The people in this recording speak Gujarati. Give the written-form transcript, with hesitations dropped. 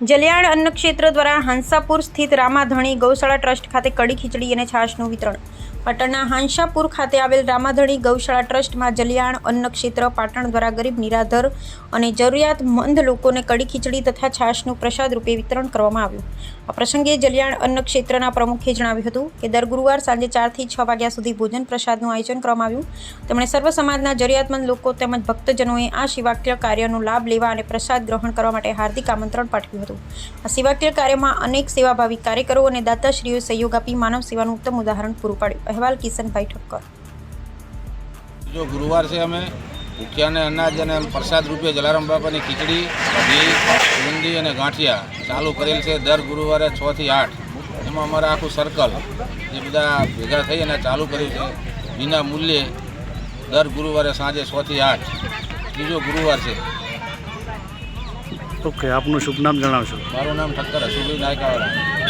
જલિયાણ અન્ન ક્ષેત્ર દ્વારા હાંસાપુર સ્થિત રામાધણી ગૌશાળા ટ્રસ્ટ ખાતે કડી ખીચડી અને છાશનું વિતરણ. પાટણના હાંસાપુર ખાતે આવેલ રામાધણી ગૌશાળા ટ્રસ્ટમાં જલિયાણ અન્ન ક્ષેત્ર પાટણ દ્વારા ગરીબ નિરાધર અને જરૂરિયાતમંદ લોકોને કડી ખીચડી તથા છાશનું પ્રસાદ રૂપે વિતરણ કરવામાં આવ્યું. આ પ્રસંગે જલિયાણ અન્ન ક્ષેત્રના પ્રમુખે જણાવ્યું હતું કે દર ગુરુવાર સાંજે 4 થી 6 વાગ્યા સુધી ભોજન પ્રસાદનું આયોજન કરવામાં આવ્યું. તેમણે સર્વ સમાજના જરૂરિયાતમંદ લોકો તેમજ ભક્તજનોએ આ સેવાકીય કાર્યનો લાભ લેવા અને પ્રસાદ ગ્રહણ કરવા માટે હાર્દિક આમંત્રણ પાઠવ્યું હતું. આ સેવાકીય કાર્યમાં અનેક સેવાભાવી કાર્યકરો અને દાતાશ્રીઓએ સહયોગ આપી માનવ સેવાનું ઉત્તમ ઉદાહરણ પૂરું પાડ્યું. અહેવાલ કિશનભાઈ ઠક્કર. જો ગુરુવાર છે અમે ભૂખ્યાને અનાજ અને પ્રસાદ રૂપે જલારામ બાપાની ખીચડી, ઘી, બુંદી અને ગાંઠિયા ચાલુ કરેલ છે. દર ગુરુવારે 6 થી 8 એમાં અમારા આખું સર્કલ જે બધા ભેગા થઈ અને ચાલુ કર્યું છે વિના મૂલ્યે. દર ગુરુવારે સાંજે 6 થી 8 ત્રીજો ગુરુવાર છે. ઓકે, આપનું શુભ નામ જણાવશો? મારું નામ ઠક્કર હસુભાઈ નાયકાવાળા.